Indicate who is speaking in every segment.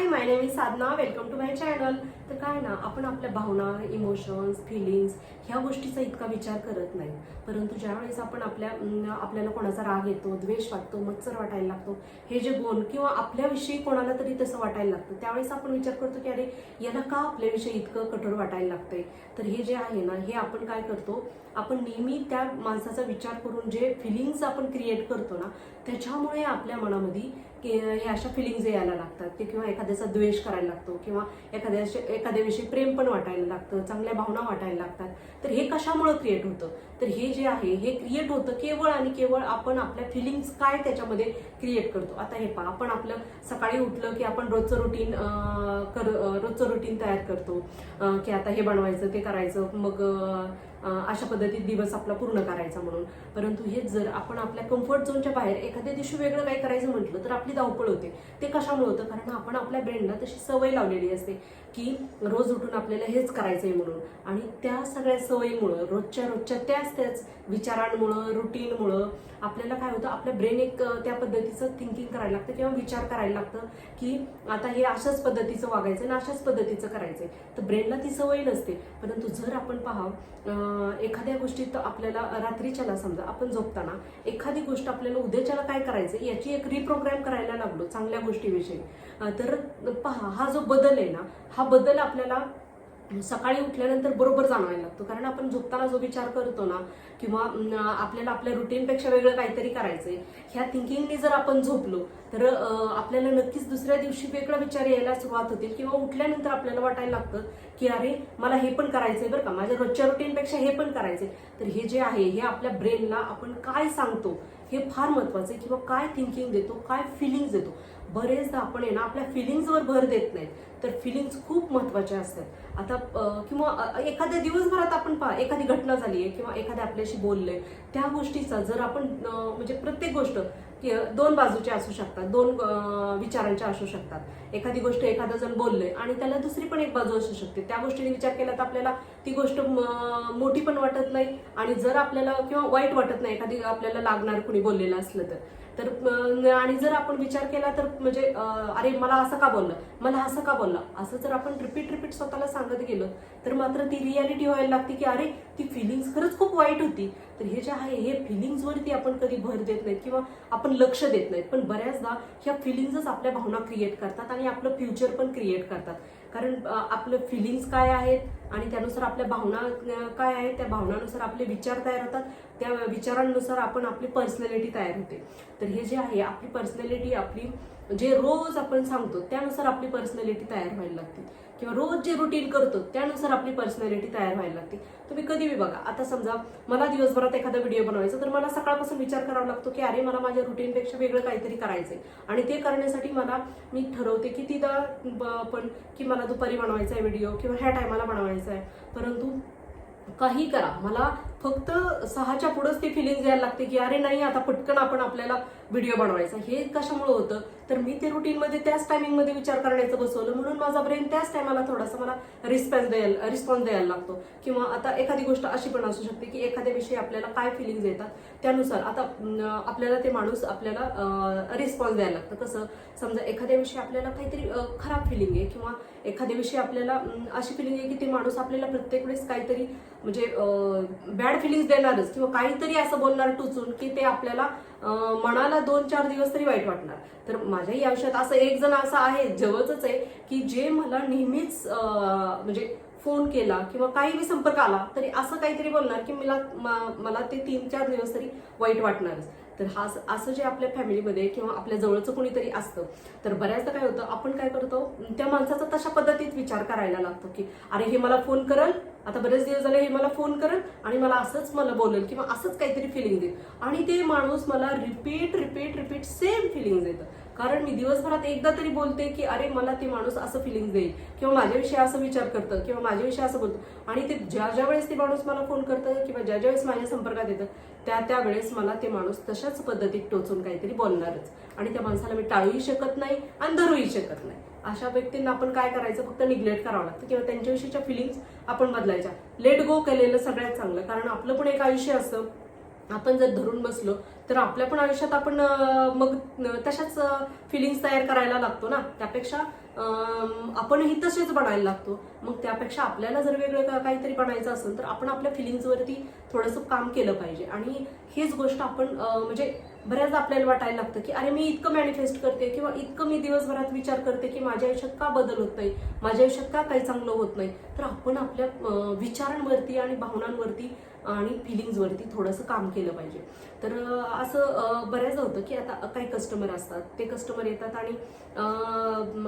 Speaker 1: High, my name is Sadhana. Welcome to my channel. तर काय ना, आपण आपल्या भावना, इमोशन्स, फिलिंग्स ह्या गोष्टीचा इतका विचार करत नाही. परंतु ज्यावेळेस आपण आपल्याला कोणाचा राग येतो, द्वेष वाटतो, मत्सर वाटायला लागतो, हे जे गुण किंवा आपल्याविषयी कोणाला तरी तसं वाटायला लागतं, त्यावेळेस आपण विचार करतो की अरे याला का आपल्याविषयी इतकं कठोर वाटायला लागतंय. तर हे जे आहे ना, हे आपण काय करतो, आपण नेहमी त्या माणसाचा विचार करून जे फिलिंग्स आपण क्रिएट करतो ना, त्याच्यामुळे आपल्या मनामध्ये हे अशा फिलिंग्स यायला लागतात ते, किंवा एखाद्याचा द्वेष करायला लागतो, किंवा एखाद्याविषयी प्रेम पण वाटायला लागतं, चांगल्या भावना वाटायला लागतात. तर हे कशामुळे क्रिएट होतं, तर हे जे आहे हे क्रिएट होतं केवळ आणि केवळ आपण आपल्या फिलिंग्स काय त्याच्यामध्ये क्रिएट करतो. आता हे पहा, आपण आपलं सकाळी उठलं की आपण रोजचं रुटीन तयार करतो की आता हे बनवायचं, ते करायचं, मग अशा पद्धतीत दिवस आपला पूर्ण करायचा म्हणून. परंतु हेच जर आपण आपल्या कम्फर्ट झोनच्या बाहेर एखाद्या दिवशी वेगळं काही करायचं म्हटलं तर आपली धावपळ होते. ते कशामुळे होतं, कारण आपण आपल्या ब्रेनला तशी सवय लावलेली असते की रोज उठून आपल्याला हेच करायचंय म्हणून. आणि त्या सगळ्या सवयीमुळं, रोजच्या त्याच विचारांमुळं, रुटीनमुळं आपल्याला काय होतं, आपल्या ब्रेन एक त्या पद्धतीचं थिंकिंग करायला लागतं किंवा विचार करायला लागतं की आता हे अशाच पद्धतीचं वागायचं आणि अशाच पद्धतीचं करायचंय. तर ब्रेनला ती सवय नसते. परंतु जर आपण पहा, एखाद्या गोष्टीत आपल्याला रात्रीच्याला समजा आपण झोपताना एखादी गोष्ट आपल्याला उद्याच्याला काय करायचं याची एक रिप्रोग्राम करायला लागलो चांगल्या गोष्टीविषयी, तर पहा, हा जो बदल आहे ना, हा बदल आपल्याला सकाळी उठल्यानंतर बरोबर जाणवायला लागतो. कारण आपण झोपताना जो विचार करतो ना, किंवा आपल्याला आपल्या रुटीनपेक्षा वेगळं काहीतरी करायचंय, ह्या थिंकिंगने जर आपण झोपलो तर आपल्याला नक्कीच दुसऱ्या दिवशी वेगळा विचार यायला सुरुवात होतील, किंवा उठल्यानंतर आपल्याला वाटायला लागतं की अरे मला हे पण करायचंय बरं का, माझ्या रोजच्या रुटीनपेक्षा हे पण करायचंय. तर हे जे आहे हे आपल्या ब्रेनला आपण काय सांगतो हे फार महत्वाचं आहे, किंवा काय थिंकिंग देतो, काय फिलिंग्स देतो. बरेचदा आपण आहे ना आपल्या फिलिंग्सवर भर देत नाहीत, तर फिलिंग्स खूप महत्वाच्या असतात. आता किंवा एखाद्या दिवसभरात आपण पहा, एखादी घटना झाली आहे किंवा एखाद्या आपल्याशी बोललंय, त्या गोष्टीचा जर आपण म्हणजे प्रत्येक गोष्ट दोन बाजूच्या असू शकतात, दोन विचारांच्या असू शकतात. एखादी गोष्ट एखादा जण बोललंय आणि त्याला दुसरी पण एक बाजू असू शकते. त्या गोष्टीने विचार केला तर आपल्याला ती गोष्ट मोठी पण वाटत नाही, आणि जर आपल्याला किंवा वाईट वाटत नाही एखादी आपल्याला लागणार कुणी बोललेलं असलं तर आणि जर आपण विचार केला तर म्हणजे अरे मला असं का बोललं, मला असं का बोललं, असं जर आपण रिपीट स्वतःला सांगत गेलो तर मात्र ती रियालिटी व्हायला लागते की अरे ती फिलिंग्स खरंच खूप वाईट होती. तर हे जे आहे हे फिलिंग्सवरती आपण कधी भर देत नाहीत किंवा आपण लक्ष देत नाहीत, पण बऱ्याचदा ह्या फिलिंग्सच आपल्या भावना क्रिएट करतात आणि आपलं फ्युचर पण क्रिएट करतात. कारण आपलं फिलिंग्स काय आहेत आणि त्यानुसार आपल्या भावना काय आहेत, त्या भावनानुसार आपले विचार तयार होतात, त्या विचारांनुसार आपण आपली पर्सनॅलिटी तयार होते. तर हे जे आहे आपली पर्सनॅलिटी, आपली जे रोज आपण सांगतो त्यानुसार आपली पर्सनॅलिटी तयार व्हायला लागते, किंवा रोज जे रुटीन करतो त्यानुसार आपली पर्सनॅलिटी तयार व्हायला लागते. तुम्ही कधी बी बघा, आता समजा मला दिवसभरात एखादा व्हिडिओ बनवायचा, तर मला सकाळपासून विचार करावा लागतो की अरे मला माझ्या रुटीनपेक्षा वेगळं काहीतरी करायचंय, आणि ते करण्यासाठी मी ठरवते की पण की मला दुपारी बनवायचा आहे व्हिडिओ किंवा ह्या टायमाला बनवायचा आहे. परंतु काही करा, मला फक्त 6च्या पुढेच ती फिलिंग यायला लागते की अरे नाही आता पटकन आपल्याला व्हिडिओ बनवायचा. हे कशामुळे होतं, तर मी ते रुटीनमध्ये त्याच टायमिंगमध्ये विचार करण्याचं बसवलं, म्हणून माझा ब्रेन त्याच टायमाला थोडासा मला रिस्पॉन्स द्यायला लागतो. किंवा आता एखादी गोष्ट अशी पण असू शकते की एखाद्या विषयी आपल्याला काय फिलिंग्स येतात त्यानुसार आता आपल्याला ते माणूस आपल्याला रिस्पॉन्स द्यायला लागतं. कसं, समजा एखाद्या विषयी आपल्याला काहीतरी खराब फिलिंग आहे, किंवा एखाद्या विषयी आपल्याला अशी फिलिंग आहे की ते माणूस आपल्याला प्रत्येक वेळेस काहीतरी म्हणजे बॅड फिलिंग्स देणारच, किंवा काहीतरी असं बोलणार टुचून की ते आपल्याला मनाला 2-4 दिवस तरी वाईट वाटणार. तर माझ्याही आयुष्यात असं एक जण असं आहे, जवळच आहे, की जे मला नेहमीच म्हणजे फोन केला किंवा काही बी संपर्क आला तरी असं काहीतरी बोलणार की मला ते 3-4 दिवस तरी वाईट वाटणारच. तर असं जे आपल्या फॅमिलीमध्ये किंवा आपल्या जवळचं कोणीतरी असतं, तर बऱ्याचदा काय होतं, आपण काय करतो, त्या माणसाचा तशा पद्धतीत विचार करायला लागतो की अरे हे मला फोन करल, आता बरेच दिवस झाले हे मला फोन करल आणि मला बोलेल किंवा असंच काहीतरी फिलिंग देईल, आणि ते माणूस मला रिपीट सेम फिलिंग देतं. कारण मी दिवसभरात एकदा तरी बोलते की अरे मला ते माणूस असं फिलिंग देईल, किंवा माझ्याविषयी असं विचार करतं, किंवा माझ्याविषयी असं बोलतं, आणि ते ज्या वेळेस ते माणूस मला फोन करतं किंवा ज्या वेळेस माझ्या संपर्कात येतं त्या वेळेस मला ते माणूस तशाच पद्धतीत टोचून काहीतरी बोलणारच, आणि त्या माणसाला मी टाळूही शकत नाही आणि धरूही शकत नाही. अशा व्यक्तींना आपण काय करायचं, फक्त निग्लेक्ट करावं लागतं, किंवा त्यांच्याविषयीच्या फिलिंग्स आपण बदलायच्या. लेट गो केलेलं सगळ्यात चांगलं, कारण आपलं पण एक आयुष्य असतं, आपण जर धरून बसलो तर आपल्या पण आयुष्यात आपण मग तशाच फिलिंग्स तयार करायला लागतो ना. त्यापेक्षा आपणही तसेच बनायला लागतो. मग त्यापेक्षा आपल्याला जर वेगळं काहीतरी बनायचं असेल तर आपण आपल्या फिलिंग्सवरती थोडंसं काम केलं पाहिजे. आणि हीच गोष्ट आपण म्हणजे बऱ्याचदा आपल्याला वाटायला लागतं की अरे मी इतकं मॅनिफेस्ट करते किंवा इतकं मी दिवसभरात विचार करते की माझ्या आयुष्यात का बदल होत नाही, माझ्या आयुष्यात का काही चांगलं होत नाही. तर आपण आपल्या विचारांवरती आणि भावनांवरती आणि फिलिंग्सवरती थोडंसं काम केलं पाहिजे. तर असं बऱ्याचदा होतं की आता काही कस्टमर असतात, ते कस्टमर येतात आणि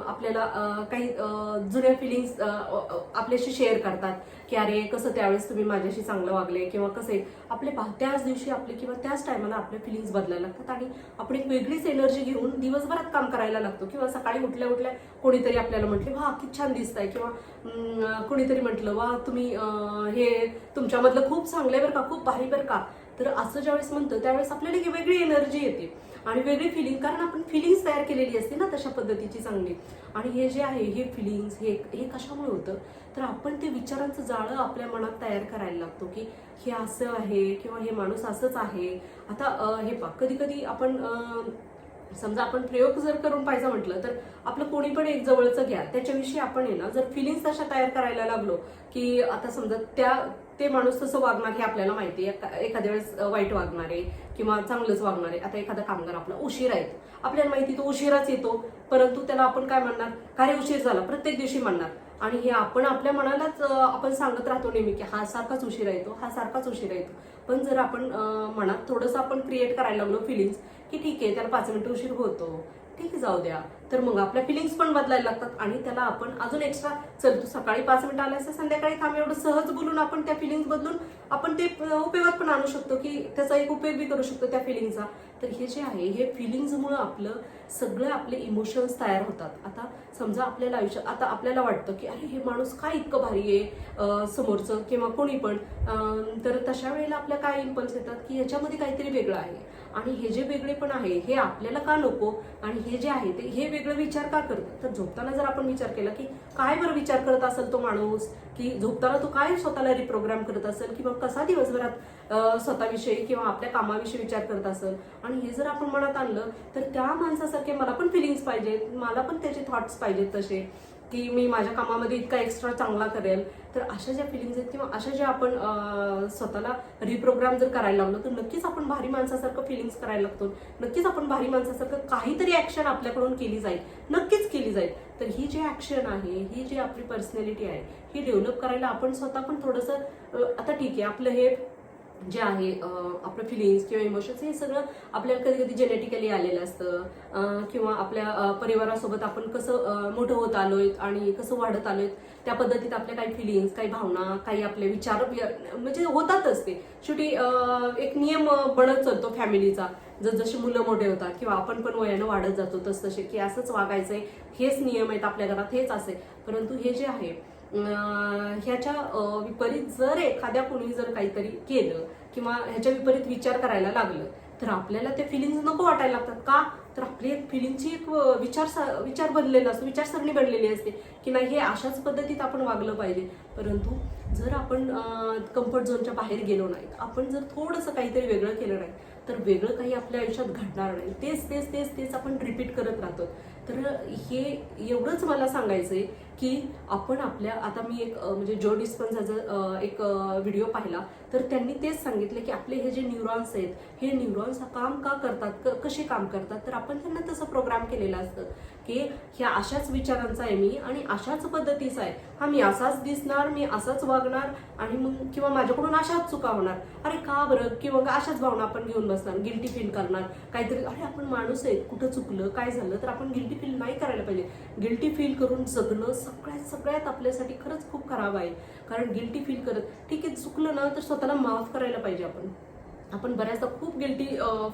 Speaker 1: आपल्याला काही जुन्या फिलिंग्स आपल्याशी शेअर करतात की अरे कसं त्यावेळेस तुम्ही माझ्याशी चांगलं वागले किंवा कसे आपले त्याच दिवशी आपले किंवा त्याच टायमाला आपले फिलिंग्स बदलायला लागतात आणि आपण एक वेगळीच एनर्जी घेऊन दिवसभरात काम करायला लागतो. किंवा सकाळी उठल्या उठल्या कोणीतरी आपल्याला म्हटले वा किती छान दिसताय, किंवा कोणीतरी म्हटलं वा तुम्ही हे तुमच्यामधलं खूप चांगलं आहे बरं का, खूप भारी बरं का. तर असं ज्यावेळेस म्हणतं त्यावेळेस आपल्याला एक वेगळी एनर्जी येते आणि वेगळी फिलिंग, कारण आपण फिलिंग्स तयार केलेली असते ना तशा पद्धतीची चांगली. आणि हे जे आहे हे फिलिंग्स हे कशामुळे होतं तर आपण ते विचारांचं जाळं आपल्या मनात तयार करायला लागतो की हे असं आहे किंवा हे माणूस असंच आहे. आता हे पा कधी कधी आपण समजा आपण प्रयोग जर करून पाहायचं म्हटलं तर आपलं कोणी पण एक जवळचं घ्या, त्याच्याविषयी आपण आहे ना जर फिलिंग्स तशा तयार करायला लागलो की आता समजा ते माणूस तसं वागणार हे आपल्याला माहिती आहे, एखाद्या वेळेस वाईट वागणार आहे किंवा चांगलंच वागणार आहे. आता एखादा कामगार आपला उशिरा येतो, आपल्याला माहिती तो उशिराच येतो, परंतु त्याला आपण काय म्हणणार, का रे उशीर झाला, प्रत्येक दिवशी म्हणणार. आणि हे आपण आपल्या मनालाच आपण सांगत राहतो नेहमी की हा सारखाच उशिरा येतो, हा सारखाच उशिरा येतो. पण जर आपण मनात थोडंसं आपण क्रिएट करायला लागलो फिलिंग्स की ठीक आहे त्याला 5 मिनिटं उशीर होतो, ठीक आहे जाऊ द्या, तर मग आपल्या फिलिंग्स पण बदलायला लागतात आणि त्याला आपण अजून एक्स्ट्रा चल तू सकाळी 5 मिनिटं आलास संध्याकाळी थांब, एवढं सहज बोलून आपण त्या फिलिंग्स बदलून आपण ते उपयोगात पण आणू शकतो की त्याचा एक उपयोग बी करू शकतो त्या फिलिंगचा. तर हे जे आहे हे फिलिंग्समुळे आपलं सगळं आपले इमोशन्स तयार होतात. आता समजा आपल्याला आयुष्यात आता आपल्याला वाटतं की अरे हे माणूस काय इतकं भारी आहे समोरचं किंवा कोणी पण, तर तशा वेळेला आपल्या काय इम्पल्स येतात की ह्याच्यामध्ये काहीतरी वेगळं आहे आणि हे जे वेगळे पण आहे हे आपल्याला का नको आणि हे जे आहे ते हे वेगळं विचार का करतात. तर झोपताना जर आपण विचार केला की काय बरं विचार करत असेल तो माणूस, की झोपताना तो काय स्वतःला रिप्रोग्राम करत असेल किंवा कसा दिवसभरात स्वतःविषयी किंवा आपल्या कामाविषयी विचार करत असेल, आणि हे जर आपण मनात आणलं तर त्या माणसासारखे मला पण फिलिंग्स पाहिजेत, मला पण त्याचे थॉट्स पाहिजेत तसे की मी माझ्या कामामध्ये इतका एक्स्ट्रा चांगला करेल. तर अशा ज्या फिलिंग्स आहेत किंवा अशा ज्या आपण स्वतःला रिप्रोग्राम जर करायला लागलो तर नक्कीच आपण भारी माणसासारखं फिलिंग्स करायला लागतो, नक्कीच आपण भारी माणसासारखं काहीतरी ऍक्शन आपल्याकडून केली जाईल, नक्कीच केली जाईल. तर ही जी ऍक्शन आहे, ही जी आपली पर्सनॅलिटी आहे ही डेव्हलप करायला आपण स्वतः पण थोडंसं आता ठीक आहे आपलं हे जे आहे आपलं फिलिंग्स किंवा इमोशन्स हे सगळं आपल्याला कधी कधी जेनेटिकली आलेलं असतं किंवा आपल्या परिवारासोबत आपण कसं मोठं होत आलोय आणि कसं वाढत आलोय त्या पद्धतीत आपल्या काही फिलिंग्स, काही भावना, काही आपले विचार म्हणजे होतातच. ते शेवटी एक नियम बनत चालतो फॅमिलीचा, जसजशी मुलं मोठे होतात किंवा आपण पण वयानं वाढत जातो तसतसे की असंच वागायचंय, हेच नियम आहेत आपल्या घरात, हेच असे. परंतु हे जे आहे ह्याच्या विपरीत जर एखाद्या कोणी जर काहीतरी केलं किंवा ह्याच्या विपरीत विचार करायला लागलं तर आपल्याला ते फिलिंग्स नको वाटायला लागतात. का तर आपली एक फिलिंगची एक विचार बनलेला असतो, विचारसरणी बनलेली असते की नाही हे अशाच पद्धतीत आपण वागलं पाहिजे. परंतु जर आपण कम्फर्ट झोनच्या बाहेर गेलो नाही, आपण जर थोडंसं काहीतरी वेगळं केलं नाही तर वेगळं काही आपल्या आयुष्यात घडणार नाही. तेच तेच तेच तेच आपण रिपीट करत राहतो. तर हे एवढंच मला सांगायचंय की आपण आपल्या आता मी एक म्हणजे जो डिस्पेन्साचा एक व्हिडिओ पाहिला तर त्यांनी तेच सांगितलं की आपले हे जे न्यूरॉन्स आहेत हे न्यूरॉन्स काम का करतात, कसे काम करतात, तर आपण त्यांना तसं प्रोग्राम केलेलं असतं की ह्या अशाच विचारांचा आहे मी आणि अशाच पद्धतीचा आहे, हा मी असाच दिसणार, मी असाच वागणार आणि मग किंवा माझ्याकडून अशाच चुका होणार. अरे का बरं, किंवा अशाच भावना आपण घेऊन बसणार, गिल्टी फील करणार काहीतरी, अरे आपण माणूस आहे, कुठं चुकलं काय झालं तर आपण गिल्टी फील नाही करायला पाहिजे. गिल्टी फील करून जगणं सगळ्यात आपल्यासाठी खरंच खूप खराब आहे. कारण गिल्टी फील करत ठीक आहे चुकलं ना तर स्वतःला माफ करायला पाहिजे. आपण बऱ्याचदा खूप गिल्टी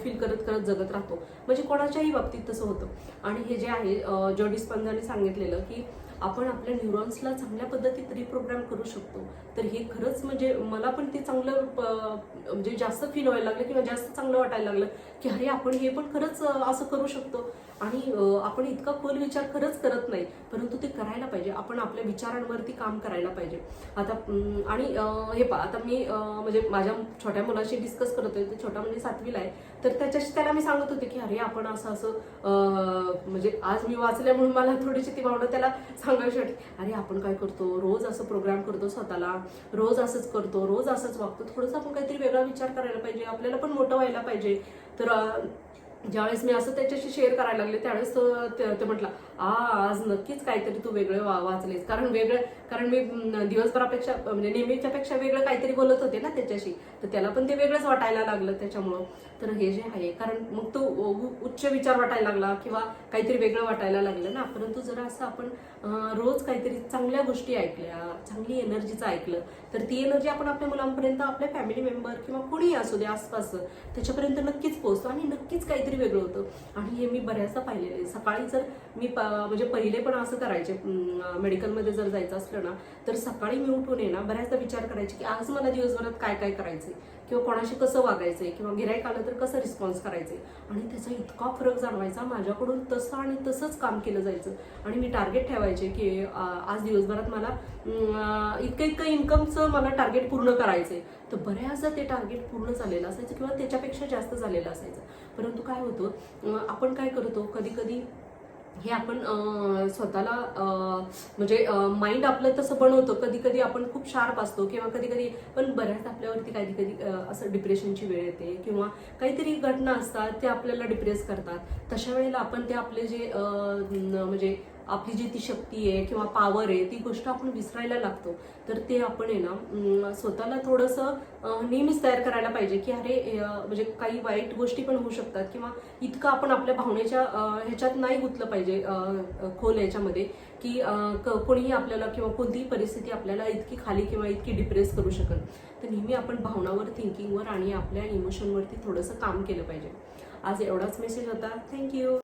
Speaker 1: फील करत जगत राहतो, म्हणजे कोणाच्याही बाबतीत तसं होतं. आणि हे जे आहे जो डिस्पेन्साने सांगितलेलं की आपण आपल्या न्यूरॉन्सला चांगल्या पद्धतीत रिप्रोग्राम करू शकतो. तर हे खरंच म्हणजे मला पण ते चांगलं म्हणजे जास्त फील व्हायला लागलं किंवा जास्त चांगलं वाटायला लागलं की अरे आपण हे पण खरंच असं करू शकतो. आणि आपण इतका खोल विचार खरंच करत नाही, परंतु ते करायला पाहिजे. आपण आपल्या विचारांवरती काम करायला पाहिजे. आता आणि हे पहा, आता मी म्हणजे माझ्या छोट्या मुलाशी डिस्कस करत होते. छोटा म्हणजे 7वीला आहे. तर त्याला मी सांगत होते की अरे आपण असं म्हणजे आज मी वाचल्या म्हणून मला थोडीशी ती भावना त्याला सांगायची वाटली. अरे आपण काय करतो, रोज असं प्रोग्राम करतो स्वतःला, रोज असंच करतो, रोज असंच वागतो. थोडंसं आपण काहीतरी वेगळा विचार करायला पाहिजे, आपल्याला पण मोठं व्हायला पाहिजे. तर ज्यावेळेस मी असं त्याच्याशी शेअर करायला लागले त्यावेळेस ते म्हटलं आज नक्कीच काहीतरी तू वेगळं वाचलेस. कारण मी दिवसभरापेक्षा म्हणजे नेहमीच्या पेक्षा वेगळं काहीतरी बोलत होते ना त्याच्याशी, तर त्याला पण ते वेगळंच वाटायला लागलं त्याच्यामुळं. तर हे जे आहे, कारण मग तो उच्च विचार वाटायला लागला किंवा काहीतरी वेगळं वाटायला लागलं ना. परंतु जरा असं आपण रोज काहीतरी चांगल्या गोष्टी ऐकल्या, चांगली एनर्जीचं ऐकलं, तर ती एनर्जी आपण आपल्या मुलांपर्यंत, आपल्या फॅमिली मेंबर किंवा कोणीही असू दे आसपास, त्याच्यापर्यंत नक्कीच पोहोचतो आणि नक्कीच काहीतरी वेगळं होतं. आणि हे मी बऱ्याचदा पाहिलेलं आहे. सकाळी जर मी म्हणजे पहिले पण असं करायचे, मेडिकलमध्ये जर जायचं असलं ना, तर सकाळी मी उठून आहे ना बऱ्याचदा विचार करायचे की आज मला दिवसभरात काय काय करायचंय किंवा कोणाशी कसं वागायचंय किंवा गिऱ्हाईक आलं तर कसं रिस्पॉन्स करायचंय. आणि त्याचा इतका फरक जाणवायचा. माझ्याकडून तसं आणि तसंच काम केलं जायचं. आणि मी टार्गेट ठेवायचे की आज दिवसभरात मला इतकं इन्कमचं मला टार्गेट पूर्ण करायचंय. तर बऱ्याचदा ते टार्गेट पूर्ण झालेलं असायचं किंवा त्याच्यापेक्षा जास्त झालेलं असायचं. परंतु काय होतं, आपण काय करतो कधी कधी हे आपण स्वतःला म्हणजे माइंड आपलं तसं बनवतो. कधी कधी आपण खूप शार्प असतो किंवा कधी कधी पण बऱ्याच आपल्यावरती कधी कधी असं डिप्रेशनची वेळ येते किंवा काहीतरी घटना असतात ते आपल्याला डिप्रेस करतात. तशा वेळेला आपण ते आपले जे म्हणजे आपली जी ती शक्ती आहे किंवा पॉवर आहे ती गोष्ट आपण विसरायला लागतो. तर ते आपण आहे ना स्वतःला थोडंसं नेहमीच तयार करायला पाहिजे की अरे म्हणजे काही वाईट गोष्टी पण होऊ शकतात किंवा इतकं आपण आपल्या भावनेच्या ह्याच्यात नाही गुंतलं पाहिजे खोल ह्याच्यामध्ये की कोणीही आपल्याला किंवा कोणतीही परिस्थिती आपल्याला इतकी खाली किंवा इतकी डिप्रेस करू शकत. तर नेहमी आपण भावनावर, थिंकिंगवर आणि आपल्या इमोशनवरती थोडंसं काम केलं पाहिजे. आज एवढाच मेसेज होता. थँक्यू.